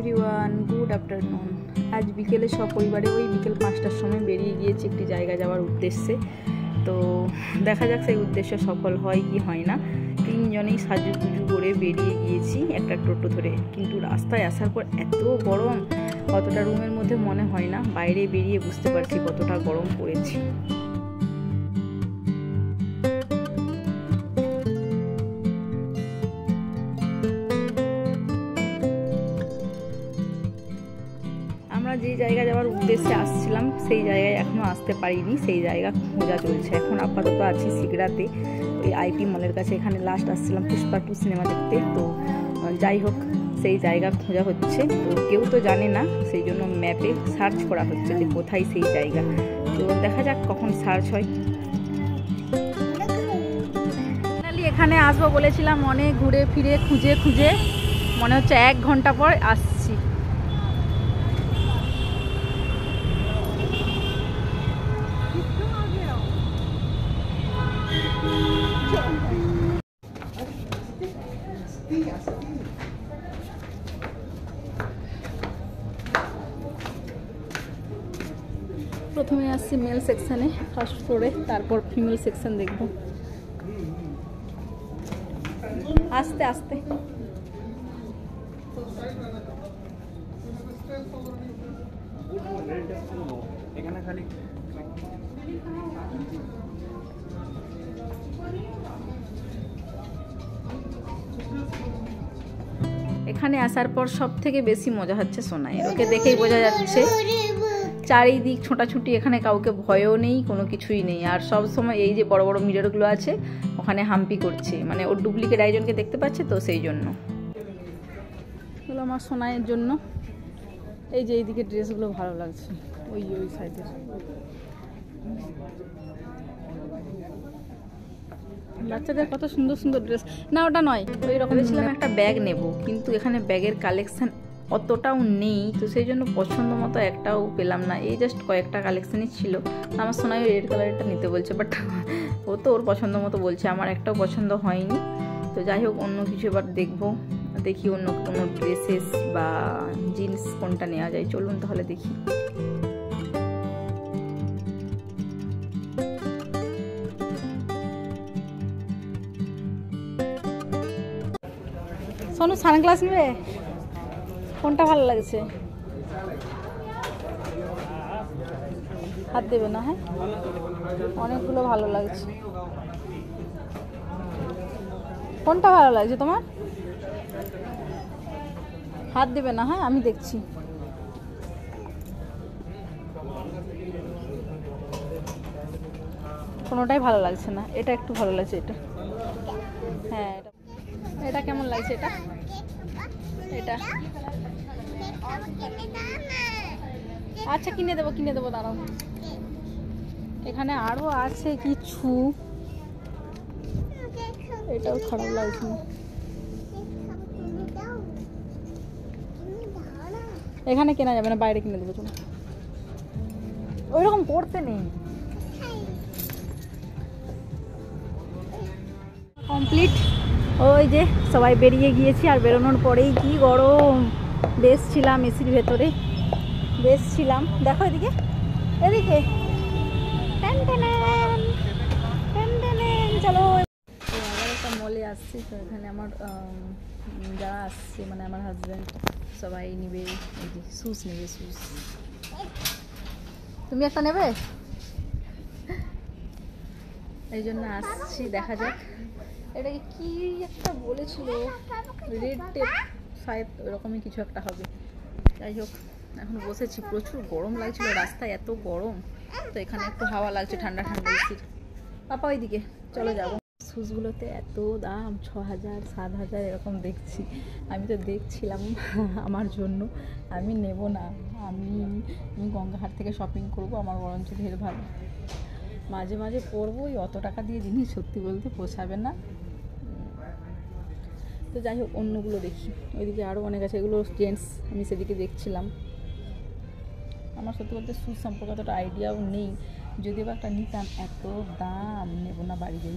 Everyone, good afternoon. আজ বিকেলে সপরিবারে ওই বিকেল 5টার সময় বেরিয়ে গিয়েছি একটি জায়গা যাওয়ার উদ্দেশ্যে। তো দেখা যাক সেই উদ্দেশ্য সফল হয় কি হয় না। তিনজনেই সাজুগুজু করে বেরিয়ে গিয়েছি একটা টোটো ধরে, কিন্তু রাস্তায় আসার পর এত গরম, কতটা রুমের মধ্যে মনে হয় না, বাইরে বেরিয়ে বুঝতে পারছি কতটা গরম পড়েছে। আমরা যে জায়গা যাওয়ার উদ্দেশ্যে আসছিলাম সেই জায়গায় এখনও আসতে পারিনি, সেই জায়গা খোঁজা চলছে। এখন আপাতত আছি সিগড়াতে, ওই আইপি মলের কাছে। এখানে লাস্ট আসছিলাম পুষ্পা 2 সিনেমা দেখতে। তো যাই হোক, সেই জায়গা খোঁজা হচ্ছে। তো কেউ তো জানে না, সেই জন্য ম্যাপে সার্চ করা হচ্ছে যে কোথায় সেই জায়গা। তো দেখা যাক কখন সার্চ হয়। এখানে আসবো বলেছিলাম, অনেক ঘুরে ফিরে খুঁজে খুঁজে মনে হচ্ছে 1 ঘন্টা পর আসছি। প্রথমে আসছি মেল সেকশনে, ফার্স্ট ফ্লোরে, তারপর ফিমেল সেকশন দেখব আস্তে আস্তে। এখানে আসার পর সব থেকে বেশি মজা হচ্ছে সোনাইয়ের। ওকে দেখেই বোঝা যাচ্ছে চারিদিক ছোটাছুটি, এখানে কাউকে ভয়ও নেই, কোনো কিছুই নেই। আর সব সময় এই যে বড় বড় মিররগুলো আছে ওখানে হাম্পি করছে, মানে ওর ডুপ্লিকেট একজনকে দেখতে পাচ্ছে, তো সেই জন্য। এগুলো আমার সোনাইয়ের জন্য। এই যে এইদিকে ড্রেসগুলো ভালো লাগছে, ওই সাইডের। বাচ্চাদের কত সুন্দর সুন্দর ড্রেস। না ওটা নয়, ওই রকম ছিলাম একটা ব্যাগ নেব, কিন্তু এখানে ব্যাগের কালেকশন অতটাও নেই, তো সেই জন্য পছন্দ মতো একটাও পেলাম না। এই জাস্ট কয়েকটা কালেকশনই ছিল। আমার সোনাই রেড কালারটা নিতে বলছে, বাট ও তো ওর পছন্দ মতো বলছে, আমার একটাও পছন্দ হয়নি। তো যাই হোক, অন্য কিছু এবার দেখবো, দেখি অন্য কোনো ড্রেসেস বা জিন্স কোনটা নেওয়া যায়। চলুন তাহলে দেখি। সোনু সানগ্লাস নেবে? কোনটা ভালো লাগছে? হাত দেবে না? হ্যাঁ, অনেকগুলো ভালো লাগছে। কোনটা ভালো লাগছে তোমার? হাত দেবে না? হ্যাঁ, আমি দেখছি। কোনোটাই ভালো লাগছে না। এটা একটু ভালো লাগছে, এটা। হ্যাঁ, এটা কেমন লাগছে? এটা এটা আচ্ছা, কিনে দেবো দাঁড়াও। এখানে আরো আছে কিছু। এটাও খারাপ লাগছে না। এখানে কেনা যাবে না, বাইরে কিনে দেবো। চলো, ওই রকম করতে নেই। কমপ্লিট। ওই যে সবাই বেরিয়ে গিয়েছি, আর বেরোনোর পরেই কি গরম। বেশ ছিলাম এসির ভেতরে, বেশ ছিলাম। দেখো এদিকে, এদিকে চলো। আবার একটা মলে আসছি, তো এখানে আমার যারা আসছে, মানে আমার হাজব্যান্ড, সবাই নিবে এই যে শুজ নেবে। শুজ তুমি একটা নেবে, এই জন্য আসছি। দেখা যাক এটাকে কি একটা বলেছিল, রেড টেপ শায়দ, ওরকমই কিছু একটা হবে। যাই হোক, এখন বসেছি, প্রচুর গরম লাগছিল, রাস্তায় এত গরম। তো এখানে একটু হাওয়া লাগছে, ঠান্ডা ঠান্ডা এসির। পাপা ওইদিকে চলে যাবো। শুজগুলোতে এত দাম, 6000 7000 এরকম দেখছি। আমি তো দেখছিলাম আমার জন্য, আমি নেব না। আমি গঙ্গাহাট থেকে শপিং করব, আমার বরঞ্চ ঢের ভালো। মাঝে মাঝে পরবো, ওই অত টাকা দিয়ে জিনিস সত্যি বলতে পোষাবে না। তো যাই হোক, অন্যগুলো দেখি। ওইদিকে আরও অনেক আছে, এগুলো জেন্টস, আমি সেদিকে দেখছিলাম। আমার সত্যি বলতে শুজ সম্পর্কে অতটা আইডিয়াও নেই, যদিও বা একটা নিতাম। এত দাম, নেব না, বাড়ি যাই।